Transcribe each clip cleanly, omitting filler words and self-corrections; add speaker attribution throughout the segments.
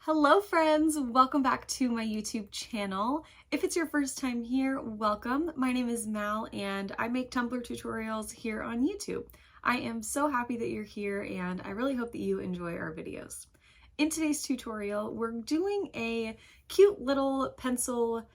Speaker 1: Hello friends, welcome back to my YouTube channel. If it's your first time here, welcome. My name is Mal and I make Tumbler tutorials here on YouTube. I am so happy that you're here and I really hope that you enjoy our videos. In today's tutorial, we're doing a cute little pencil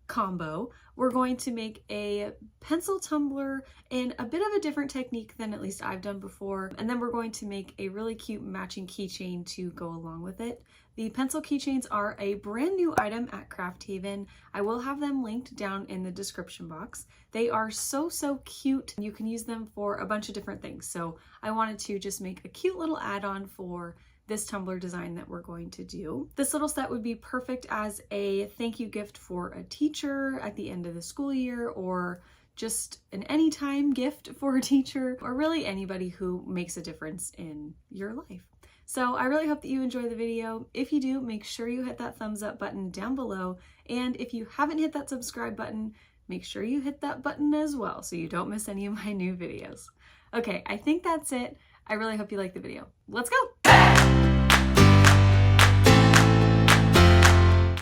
Speaker 1: combo. We're going to make a pencil tumbler in a bit of a different technique than at least I've done before. And then we're going to make a really cute matching keychain to go along with it. The pencil keychains are a brand new item at Craft Haven. I will have them linked down in the description box. They are so cute. You can use them for a bunch of different things. So I wanted to just make a cute little add-on for this tumbler design that we're going to do. This little set would be perfect as a thank you gift for a teacher at the end of the school year, or just an anytime gift for a teacher, or really anybody who makes a difference in your life. So I really hope that you enjoy the video. If you do, make sure you hit that thumbs up button down below. And if you haven't hit that subscribe button, make sure you hit that button as well so you don't miss any of my new videos. Okay, I think that's it. I really hope you like the video. Let's go!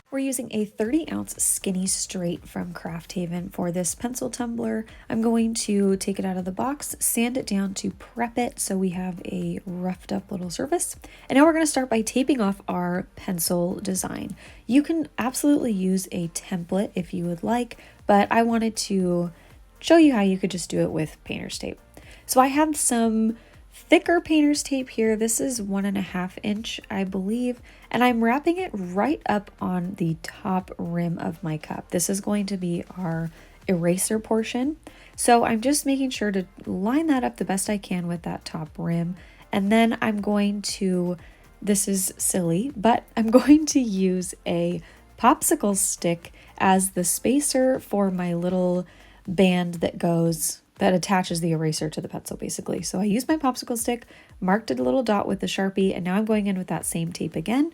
Speaker 1: We're using a 30-ounce skinny straight from Craft Haven for this pencil tumbler. I'm going to take it out of the box, sand it down to prep it so we have a roughed up little surface. And now we're going to start by taping off our pencil design. You can absolutely use a template if you would like, but I wanted to show you how you could just do it with painter's tape. So I have some thicker painter's tape here. This is 1.5 inch, I believe, and I'm wrapping it right up on the top rim of my cup. This is going to be our eraser portion. So I'm just making sure to line that up the best I can with that top rim. And then I'm going to, this is silly, but I'm going to use a popsicle stick as the spacer for my little band that attaches the eraser to the pencil, basically. So I used my popsicle stick, marked a little dot with the Sharpie, and now I'm going in with that same tape again,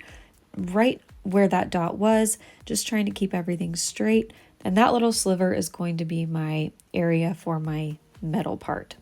Speaker 1: right where that dot was, just trying to keep everything straight. And that little sliver is going to be my area for my metal part.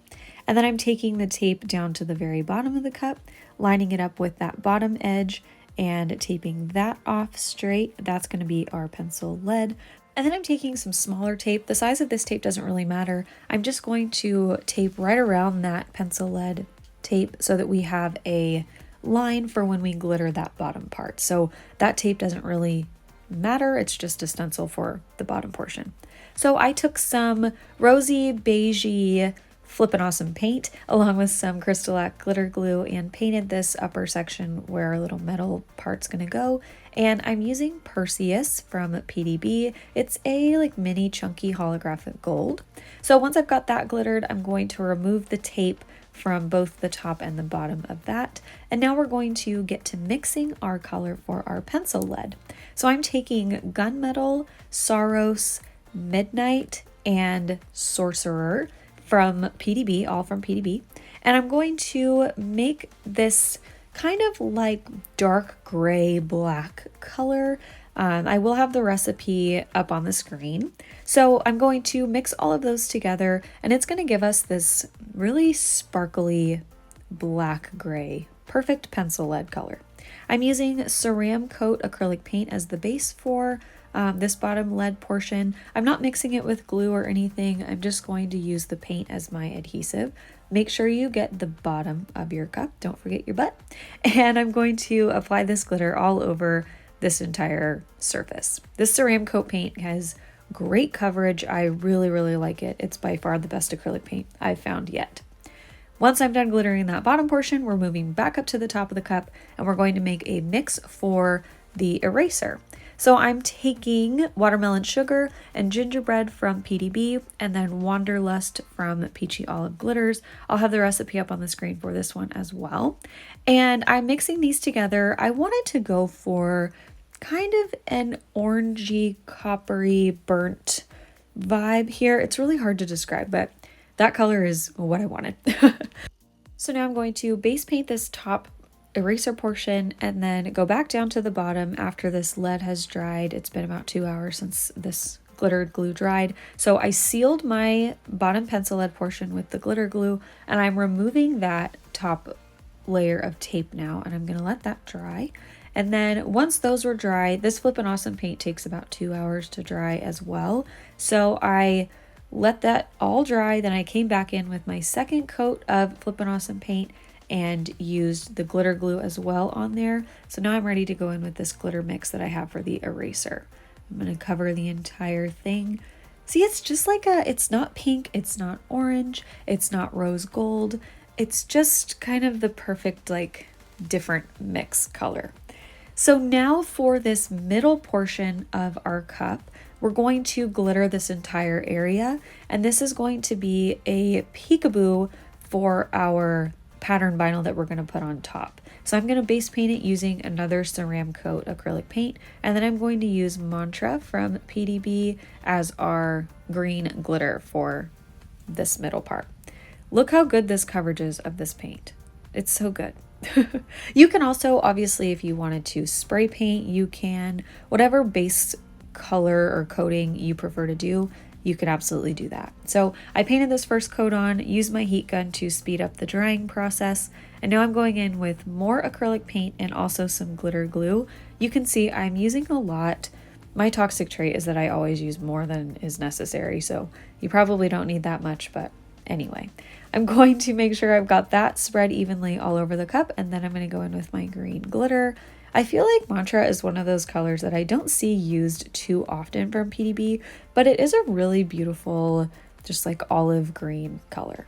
Speaker 1: And then I'm taking the tape down to the very bottom of the cup, lining it up with that bottom edge and taping that off straight. That's going to be our pencil lead. And then I'm taking some smaller tape. The size of this tape doesn't really matter. I'm just going to tape right around that pencil lead tape so that we have a line for when we glitter that bottom part. So that tape doesn't really matter. It's just a stencil for the bottom portion. So I took some rosy beigey Flippin' Awesome paint along with some Crystalac glitter glue and painted this upper section where our little metal part's gonna go. And I'm using Perseus from PDB. It's a like mini chunky holographic gold. So once I've got that glittered, I'm going to remove the tape from both the top and the bottom of that. And now we're going to get to mixing our color for our pencil lead. So I'm taking Gunmetal, Saros, Midnight, and Sorcerer from PDB, all from PDB. And I'm going to make this kind of like dark gray black color. I will have the recipe up on the screen. So I'm going to mix all of those together and it's going to give us this really sparkly black gray, perfect pencil lead color. I'm using Ceram Coat acrylic paint as the base for this bottom lead portion. I'm not mixing it with glue or anything. I'm just going to use the paint as my adhesive. Make sure you get the bottom of your cup. Don't forget your butt. And I'm going to apply this glitter all over this entire surface. This Ceram Coat paint has great coverage. I really like it. It's by far the best acrylic paint I've found yet. Once I'm done glittering that bottom portion, we're moving back up to the top of the cup and we're going to make a mix for the eraser. So I'm taking Watermelon Sugar and Gingerbread from PDB and then Wanderlust from Peachy Olive Glitters. I'll have the recipe up on the screen for this one as well. And I'm mixing these together. I wanted to go for kind of an orangey, coppery, burnt vibe here. It's really hard to describe, but that color is what I wanted. So now I'm going to base paint this top eraser portion and then go back down to the bottom after this lead has dried. It's been about 2 hours since this glittered glue dried. So I sealed my bottom pencil lead portion with the glitter glue and I'm removing that top layer of tape now and I'm going to let that dry. And then once those were dry, this Flippin' Awesome paint takes about 2 hours to dry as well. So I let that all dry, then I came back in with my second coat of Flippin' Awesome paint and used the glitter glue as well on there. So now I'm ready to go in with this glitter mix that I have for the eraser. I'm going to cover the entire thing. See, it's just like it's not pink, it's not orange, it's not rose gold. It's just kind of the perfect, like, different mix color. So now for this middle portion of our cup, we're going to glitter this entire area, and this is going to be a peekaboo for our pattern vinyl that we're going to put on top. So I'm going to base paint it using another Ceramcoat acrylic paint, and then I'm going to use Mantra from PDB as our green glitter for this middle part. Look how good this coverage is of this paint. It's so good. You can also, obviously, if you wanted to spray paint, you can. Whatever base color or coating you prefer to do, you could absolutely do that. So I painted this first coat on, used my heat gun to speed up the drying process, and now I'm going in with more acrylic paint and also some glitter glue. You can see I'm using a lot. My toxic trait is that I always use more than is necessary, so you probably don't need that much, but anyway. I'm going to make sure I've got that spread evenly all over the cup, and then I'm going to go in with my green glitter. I feel like Mantra is one of those colors that I don't see used too often from PDB, but it is a really beautiful, just like olive green color.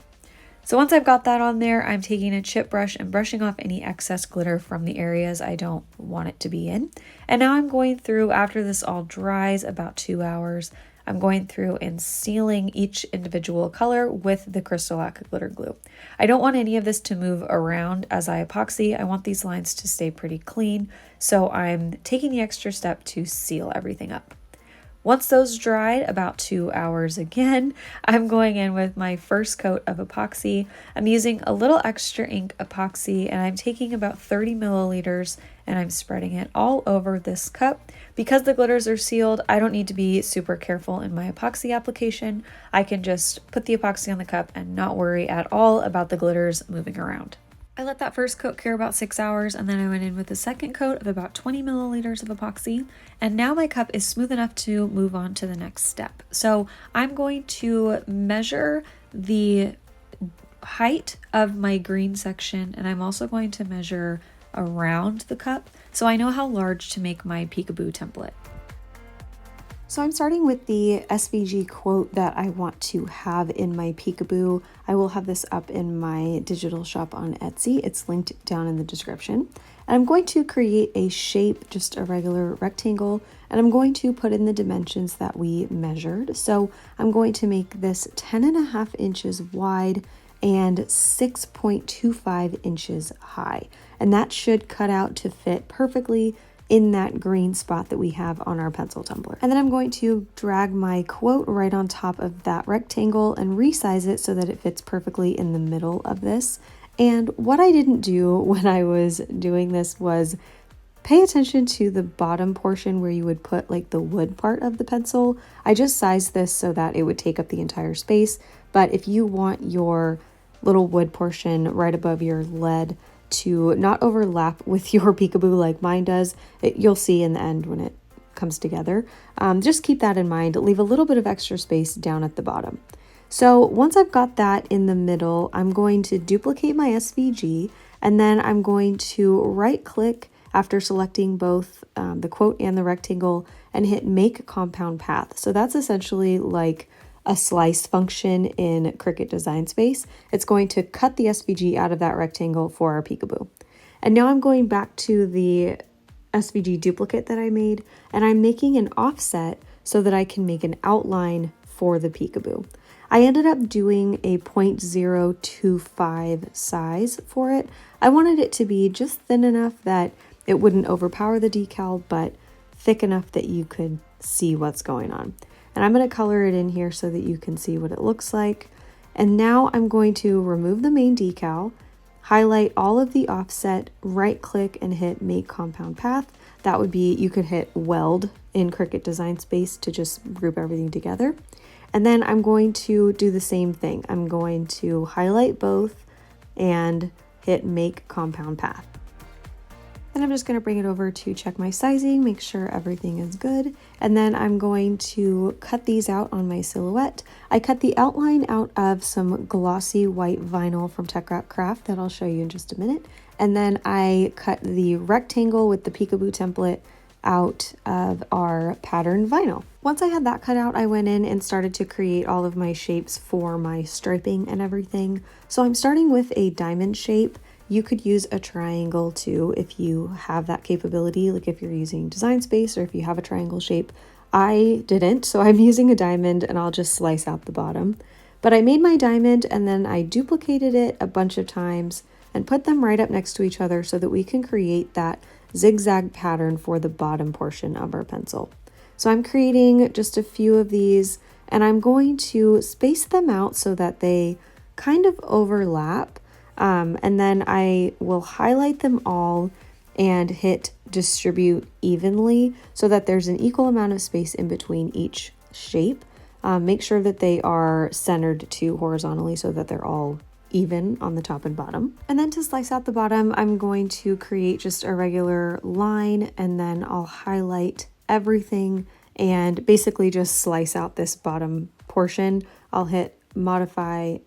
Speaker 1: So once I've got that on there, I'm taking a chip brush and brushing off any excess glitter from the areas I don't want it to be in. And now I'm going through, after this all dries, about 2 hours, I'm going through and sealing each individual color with the Crystalac glitter glue. I don't want any of this to move around as I epoxy. I want these lines to stay pretty clean, so I'm taking the extra step to seal everything up. Once those dried, about 2 hours again, I'm going in with my first coat of epoxy. I'm using a little extra ink epoxy, and I'm taking about 30 milliliters and I'm spreading it all over this cup. Because the glitters are sealed, I don't need to be super careful in my epoxy application. I can just put the epoxy on the cup and not worry at all about the glitters moving around. I let that first coat cure about 6 hours, and then I went in with the second coat of about 20 milliliters of epoxy, and now my cup is smooth enough to move on to the next step. So I'm going to measure the height of my green section, and I'm also going to measure around the cup so I know how large to make my peekaboo template. So I'm starting with the SVG quote that I want to have in my peekaboo. I will have this up in my digital shop on Etsy. It's linked down in the description. And I'm going to create a shape, just a regular rectangle, and I'm going to put in the dimensions that we measured. So I'm going to make this 10.5 inches wide and 6.25 inches high. And that should cut out to fit perfectly in that green spot that we have on our pencil tumbler. And then I'm going to drag my quote right on top of that rectangle and resize it so that it fits perfectly in the middle of this. And what I didn't do when I was doing this was pay attention to the bottom portion where you would put like the wood part of the pencil. I just sized this so that it would take up the entire space. But if you want your little wood portion right above your lead to not overlap with your peekaboo like mine does, you'll see in the end when it comes together. Just keep that in mind. Leave a little bit of extra space down at the bottom. So once I've got that in the middle, I'm going to duplicate my SVG, and then I'm going to right click after selecting both the quote and the rectangle and hit make compound path. So that's essentially like a slice function in Cricut Design Space. It's going to cut the SVG out of that rectangle for our peekaboo. And now I'm going back to the SVG duplicate that I made, and I'm making an offset so that I can make an outline for the peekaboo. I ended up doing a 0.025 size for it. I wanted it to be just thin enough that it wouldn't overpower the decal, but thick enough that you could see what's going on. And I'm going to color it in here so that you can see what it looks like. And now I'm going to remove the main decal, highlight all of the offset, right click and hit make compound path. That would be, you could hit weld in Cricut Design Space to just group everything together. And then I'm going to do the same thing. I'm going to highlight both and hit make compound path. And I'm just going to bring it over to check my sizing, make sure everything is good. And then I'm going to cut these out on my silhouette. I cut the outline out of some glossy white vinyl from TeckWrap Craft that I'll show you in just a minute. And then I cut the rectangle with the peekaboo template out of our pattern vinyl. Once I had that cut out, I went in and started to create all of my shapes for my striping and everything. So I'm starting with a diamond shape. You could use a triangle too if you have that capability, like if you're using Design Space or if you have a triangle shape. I didn't, so I'm using a diamond and I'll just slice out the bottom. But I made my diamond and then I duplicated it a bunch of times and put them right up next to each other so that we can create that zigzag pattern for the bottom portion of our pencil. So I'm creating just a few of these and I'm going to space them out so that they kind of overlap. And then I will highlight them all and hit distribute evenly so that there's an equal amount of space in between each shape. Make sure that they are centered to horizontally so that they're all even on the top and bottom. And then to slice out the bottom, I'm going to create just a regular line and then I'll highlight everything and basically just slice out this bottom portion. I'll hit modify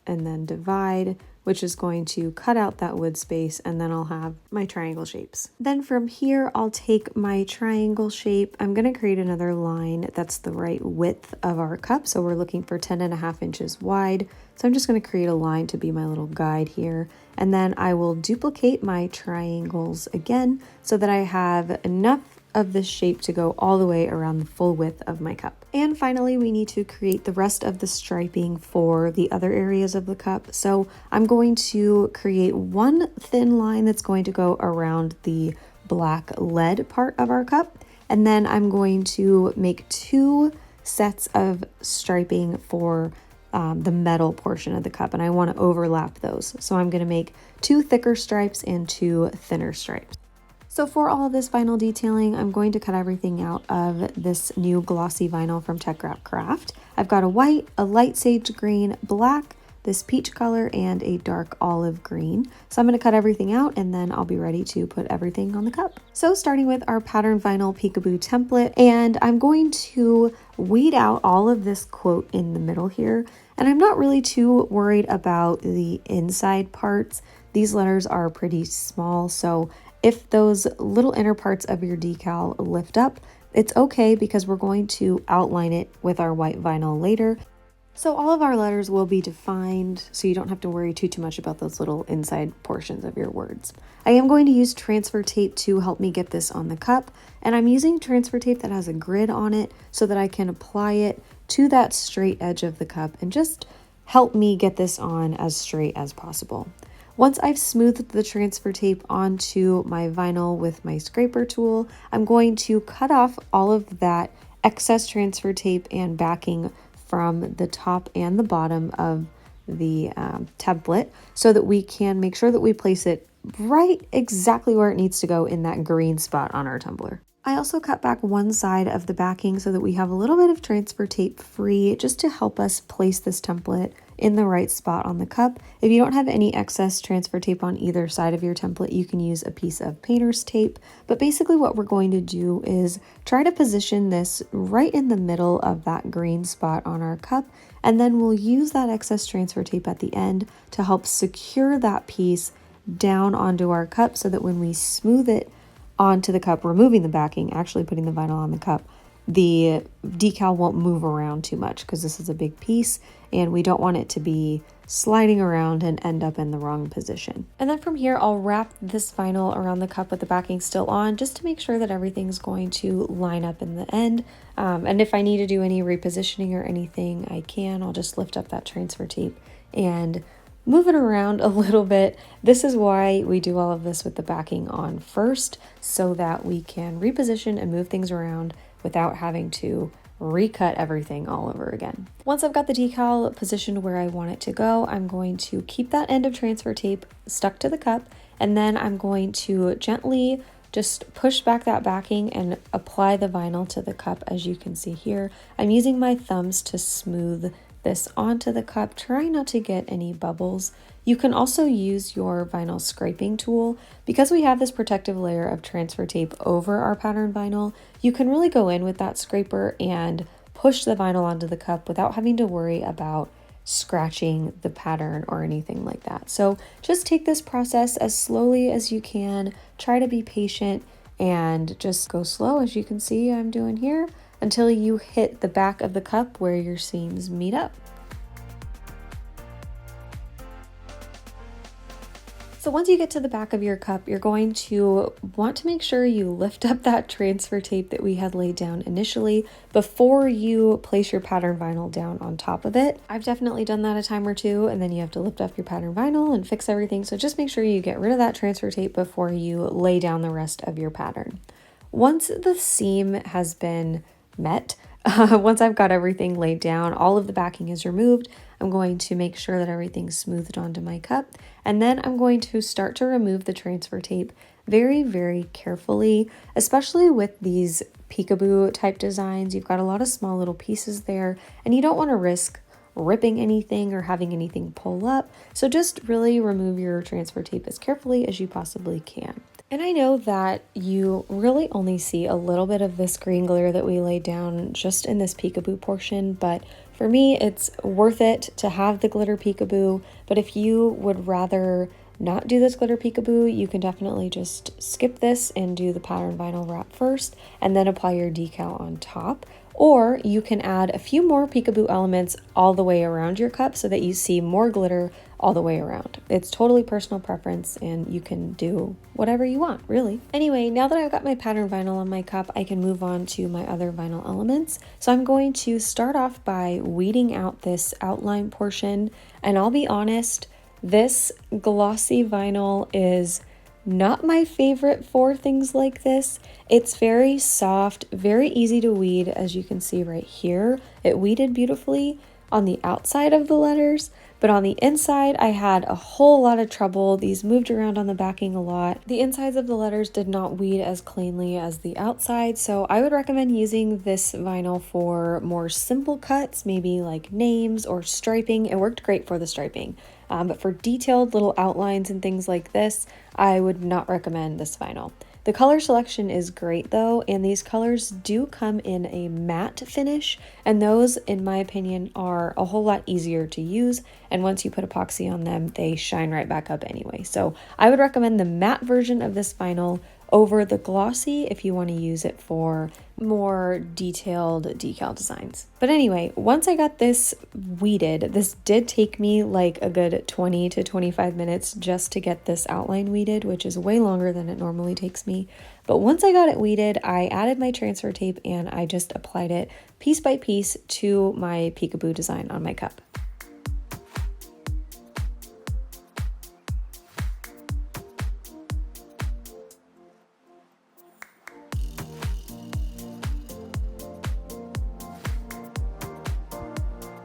Speaker 1: and then divide, which is going to cut out that wood space, and then I'll have my triangle shapes. Then from here, I'll take my triangle shape. I'm gonna create another line that's the right width of our cup. So we're looking for 10.5 inches wide. So I'm just gonna create a line to be my little guide here. And then I will duplicate my triangles again so that I have enough of this shape to go all the way around the full width of my cup. And finally, we need to create the rest of the striping for the other areas of the cup. So I'm going to create one thin line that's going to go around the black lead part of our cup. And then I'm going to make 2 sets of striping for the metal portion of the cup, and I want to overlap those. So I'm going to make 2 thicker stripes and 2 thinner stripes. So for all of this vinyl detailing, I'm going to cut everything out of this new glossy vinyl from TeckWrap Craft. I've got a white, a light sage green, black, this peach color, and a dark olive green. So I'm going to cut everything out and then I'll be ready to put everything on the cup. So starting with our pattern vinyl peekaboo template, and I'm going to weed out all of this quote in the middle here. And I'm not really too worried about the inside parts. These letters are pretty small, so if those little inner parts of your decal lift up, it's okay because we're going to outline it with our white vinyl later. So all of our letters will be defined, so you don't have to worry too much about those little inside portions of your words. I am going to use transfer tape to help me get this on the cup, and I'm using transfer tape that has a grid on it so that I can apply it to that straight edge of the cup and just help me get this on as straight as possible. Once I've smoothed the transfer tape onto my vinyl with my scraper tool, I'm going to cut off all of that excess transfer tape and backing from the top and the bottom of the template so that we can make sure that we place it right exactly where it needs to go in that green spot on our tumbler. I also cut back one side of the backing so that we have a little bit of transfer tape free just to help us place this template in the right spot on the cup. If you don't have any excess transfer tape on either side of your template, you can use a piece of painter's tape. But basically what we're going to do is try to position this right in the middle of that green spot on our cup, and then we'll use that excess transfer tape at the end to help secure that piece down onto our cup so that when we smooth it onto the cup, removing the backing, actually putting the vinyl on the cup, the decal won't move around too much because this is a big piece and we don't want it to be sliding around and end up in the wrong position. And then from here, I'll wrap this vinyl around the cup with the backing still on just to make sure that everything's going to line up in the end. And if I need to do any repositioning or anything, I can. I'll just lift up that transfer tape and move it around a little bit. This is why we do all of this with the backing on first, so that we can reposition and move things around without having to recut everything all over again. Once I've got the decal positioned where I want it to go, I'm going to keep that end of transfer tape stuck to the cup, and then I'm going to gently just push back that backing and apply the vinyl to the cup. As you can see here, I'm using my thumbs to smooth this onto the cup. Try not to get any bubbles. You can also use your vinyl scraping tool. Because we have this protective layer of transfer tape over our pattern vinyl, you can really go in with that scraper and push the vinyl onto the cup without having to worry about scratching the pattern or anything like that. So just take this process as slowly as you can. Try to be patient and just go slow, as you can see I'm doing here, until you hit the back of the cup where your seams meet up. So once you get to the back of your cup, you're going to want to make sure you lift up that transfer tape that we had laid down initially before you place your pattern vinyl down on top of it. I've definitely done that a time or two, and then you have to lift up your pattern vinyl and fix everything. So just make sure you get rid of that transfer tape before you lay down the rest of your pattern. Once the seam has been met, once I've got everything laid down, all of the backing is removed, I'm going to make sure that everything's smoothed onto my cup, and then I'm going to start to remove the transfer tape very, very carefully, especially with these peekaboo type designs. You've got a lot of small little pieces there, and you don't want to risk ripping anything or having anything pull up. So just really remove your transfer tape as carefully as you possibly can. And I know that you really only see a little bit of this green glitter that we laid down just in this peekaboo portion, but for me, it's worth it to have the glitter peekaboo. But if you would rather not do this glitter peekaboo, you can definitely just skip this and do the pattern vinyl wrap first and then apply your decal on top. Or you can add a few more peekaboo elements all the way around your cup so that you see more glitter all the way around. It's totally personal preference, and you can do whatever you want, really. Anyway, now that I've got my pattern vinyl on my cup, I can move on to my other vinyl elements. So I'm going to start off by weeding out this outline portion, and I'll be honest, this glossy vinyl is not my favorite for things like this. It's very soft, very easy to weed, as you can see right here. It weeded beautifully on the outside of the letters, but on the inside I had a whole lot of trouble. These moved around on the backing a lot. The insides of the letters did not weed as cleanly as the outside, so I would recommend using this vinyl for more simple cuts, maybe like names or striping. It worked great for the striping. But for detailed little outlines and things like this, I would not recommend this vinyl. The color selection is great though, and these colors do come in a matte finish, and those, in my opinion, are a whole lot easier to use, and once you put epoxy on them, they shine right back up anyway. So I would recommend the matte version of this vinyl over the glossy if you want to use it for more detailed decal designs. But anyway, once I got this weeded, this did take me like a good 20 to 25 minutes just to get this outline weeded, which is way longer than it normally takes me. But once I got it weeded, I added my transfer tape and I just applied it piece by piece to my peekaboo design on my cup.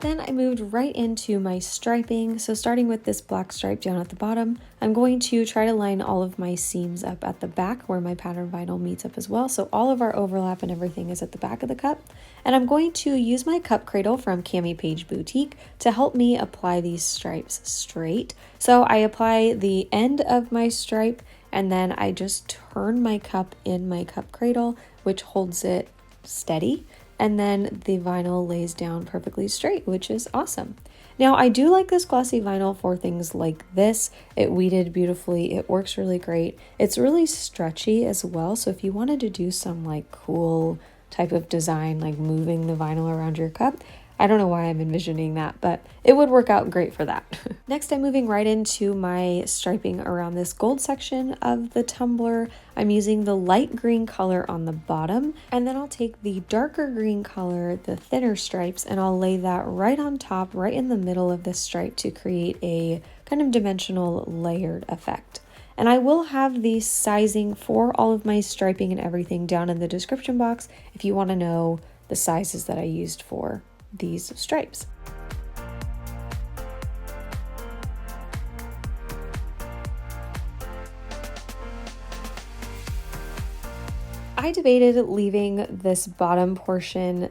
Speaker 1: Then I moved right into my striping. So starting with this black stripe down at the bottom, I'm going to try to line all of my seams up at the back where my pattern vinyl meets up as well. So all of our overlap and everything is at the back of the cup. And I'm going to use my cup cradle from Cami Page Boutique to help me apply these stripes straight. So I apply the end of my stripe and then I just turn my cup in my cup cradle, which holds it steady. And then the vinyl lays down perfectly straight, which is awesome. Now, I do like this glossy vinyl for things like this. It weeded beautifully. It works really great. It's really stretchy as well. So if you wanted to do some like cool type of design, like moving the vinyl around your cup, I don't know why I'm envisioning that, but it would work out great for that. Next, I'm moving right into my striping around this gold section of the tumbler. I'm using the light green color on the bottom, and then I'll take the darker green color, the thinner stripes, and I'll lay that right on top, right in the middle of this stripe to create a kind of dimensional layered effect. And I will have the sizing for all of my striping and everything down in the description box if you want to know the sizes that I used for these stripes. I debated leaving this bottom portion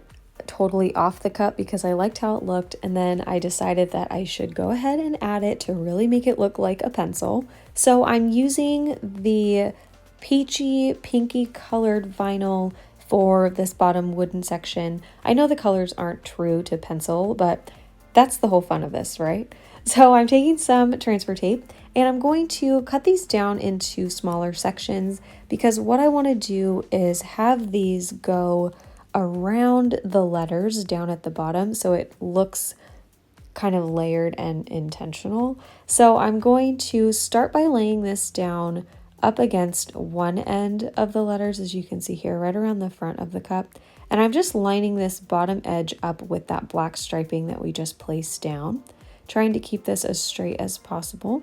Speaker 1: totally off the cup because I liked how it looked, and then I decided that I should go ahead and add it to really make it look like a pencil. So I'm using the peachy pinky colored vinyl for this bottom wooden section. I know the colors aren't true to pencil, but that's the whole fun of this, right? So I'm taking some transfer tape and I'm going to cut these down into smaller sections because what I want to do is have these go around the letters down at the bottom so it looks kind of layered and intentional. So I'm going to start by laying this down up against one end of the letters, as you can see here, right around the front of the cup. And I'm just lining this bottom edge up with that black striping that we just placed down, trying to keep this as straight as possible.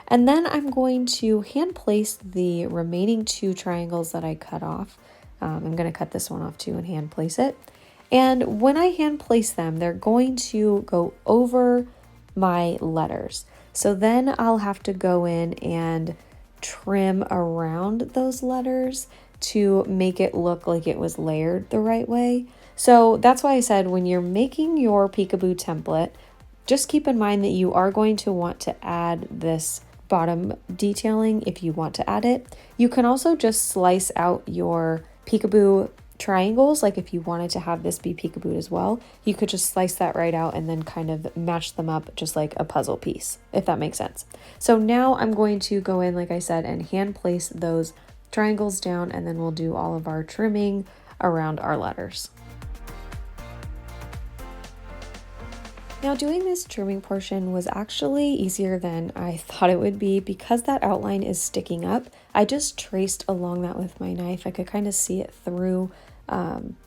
Speaker 1: And then I'm going to hand place the remaining 2 triangles that I cut off. I'm going to cut this one off too and hand place it. And when I hand place them, they're going to go over my letters. So then I'll have to go in and trim around those letters to make it look like it was layered the right way. So that's why I said when you're making your peekaboo template, just keep in mind that you are going to want to add this bottom detailing if you want to add it. You can also just slice out your peekaboo triangles, like if you wanted to have this be peekaboo as well, you could just slice that right out and then kind of match them up just like a puzzle piece, if that makes sense. So now I'm going to go in, like I said, and hand place those triangles down, and then we'll do all of our trimming around our letters. Now doing this trimming portion was actually easier than I thought it would be because that outline is sticking up. I just traced along that with my knife. I could kind of see it through.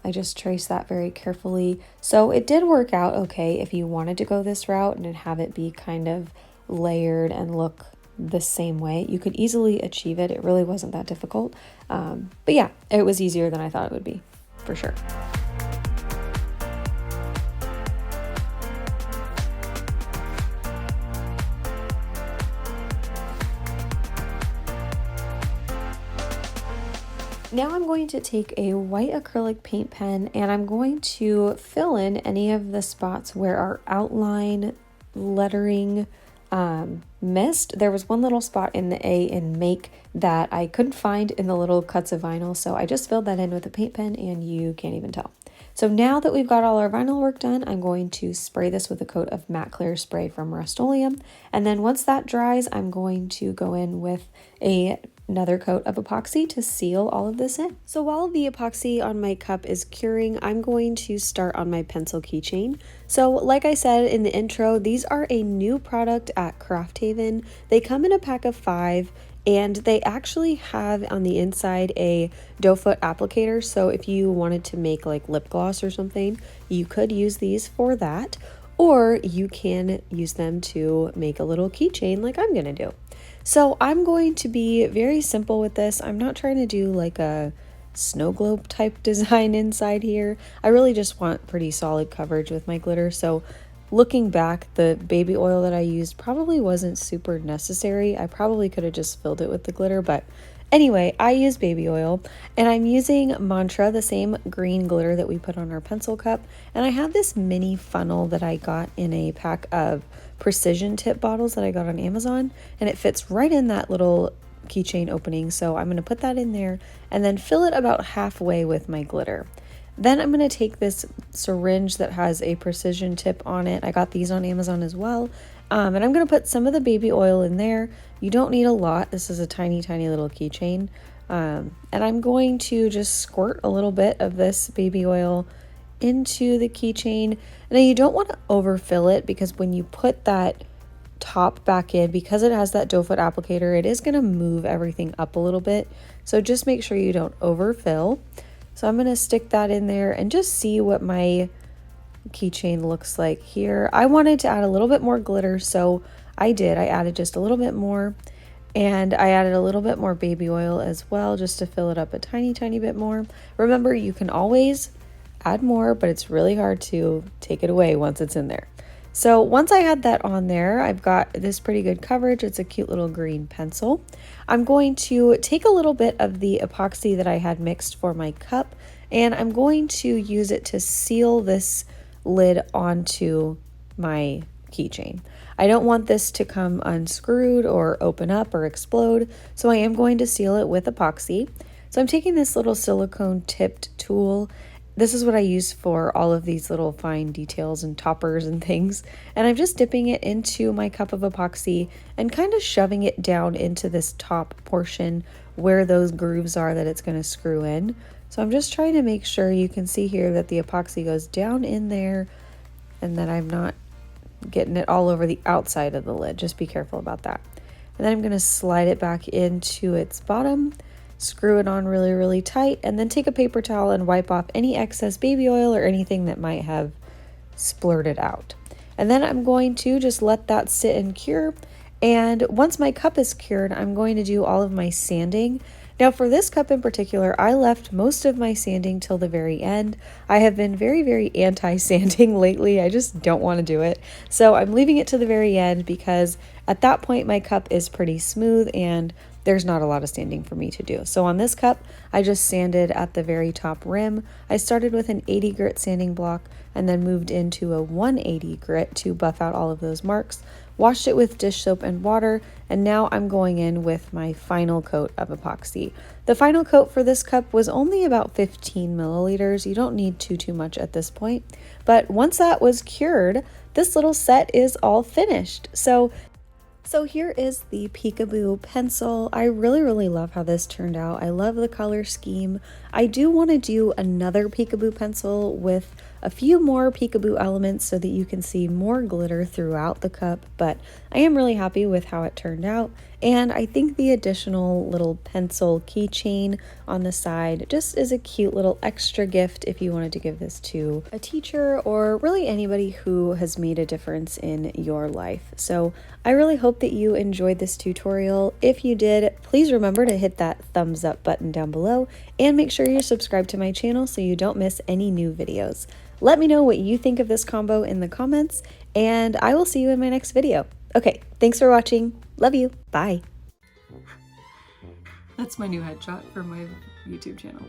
Speaker 1: I just traced that very carefully. So it did work out okay if you wanted to go this route and have it be kind of layered and look the same way. You could easily achieve it. It really wasn't that difficult. But yeah, it was easier than I thought it would be, for sure. Now I'm going to take a white acrylic paint pen and I'm going to fill in any of the spots where our outline lettering missed. There was one little spot in the A in make that I couldn't find in the little cuts of vinyl, so I just filled that in with a paint pen and you can't even tell. So now that we've got all our vinyl work done, I'm going to spray this with a coat of matte clear spray from Rust-Oleum, and then once that dries, I'm going to go in with another coat of epoxy to seal all of this in. So while the epoxy on my cup is curing, I'm going to start on my pencil keychain. So like I said in the intro, these are a new product at Craft Haven. They come in a pack of 5 and they actually have on the inside a doe foot applicator. So if you wanted to make like lip gloss or something, you could use these for that, or you can use them to make a little keychain like I'm gonna do. So I'm going to be very simple with this. I'm not trying to do like a snow globe type design inside here. I really just want pretty solid coverage with my glitter. So looking back, the baby oil that I used probably wasn't super necessary. I probably could have just filled it with the glitter, but anyway, I use baby oil and I'm using Mantra, the same green glitter that we put on our pencil cup. And I have this mini funnel that I got in a pack of precision tip bottles that I got on Amazon, and it fits right in that little keychain opening. So I'm going to put that in there and then fill it about halfway with my glitter. Then I'm going to take this syringe that has a precision tip on it. I got these on Amazon as well. And I'm going to put some of the baby oil in there. You don't need a lot. This is a tiny, tiny little keychain. And I'm going to just squirt a little bit of this baby oil into the keychain. Now you don't want to overfill it because when you put that top back in, because it has that doe foot applicator, it is going to move everything up a little bit. So just make sure you don't overfill. So I'm going to stick that in there and just see what my keychain looks like here. I wanted to add a little bit more glitter, so I did. I added just a little bit more, and I added a little bit more baby oil as well just to fill it up a tiny, tiny bit more. Remember, you can always add more, but it's really hard to take it away once it's in there. So once I had that on there, I've got this pretty good coverage. It's a cute little green pencil. I'm going to take a little bit of the epoxy that I had mixed for my cup, and I'm going to use it to seal this lid onto my keychain. I don't want this to come unscrewed or open up or explode, so I am going to seal it with epoxy. So I'm taking this little silicone tipped tool. This is what I use for all of these little fine details and toppers and things. And I'm just dipping it into my cup of epoxy and kind of shoving it down into this top portion where those grooves are that it's going to screw in. So I'm just trying to make sure, you can see here that the epoxy goes down in there and that I'm not getting it all over the outside of the lid. Just be careful about that. And then I'm going to slide it back into its bottom, screw it on really, really tight, and then take a paper towel and wipe off any excess baby oil or anything that might have splurted out. And then I'm going to just let that sit and cure. And once my cup is cured, I'm going to do all of my sanding. Now for this cup in particular, I left most of my sanding till the very end. I have been very, very anti-sanding lately. I just don't want to do it. So I'm leaving it to the very end because at that point my cup is pretty smooth and there's not a lot of sanding for me to do. So on this cup, I just sanded at the very top rim. I started with an 80 grit sanding block and then moved into a 180 grit to buff out all of those marks. Washed it with dish soap and water, and now I'm going in with my final coat of epoxy. The final coat for this cup was only about 15 milliliters. You don't need too much at this point. But once that was cured, this little set is all finished. So here is the Peekaboo pencil. I really love how this turned out. I love the color scheme. I do want to do another Peekaboo pencil with a few more peekaboo elements so that you can see more glitter throughout the cup, but I am really happy with how it turned out. And I think the additional little pencil keychain on the side just is a cute little extra gift if you wanted to give this to a teacher or really anybody who has made a difference in your life. So I really hope that you enjoyed this tutorial. If you did, please remember to hit that thumbs up button down below and make sure you're subscribed to my channel so you don't miss any new videos. Let me know what you think of this combo in the comments, and I will see you in my next video. Okay, thanks for watching. Love you. Bye. That's my new headshot for my YouTube channel.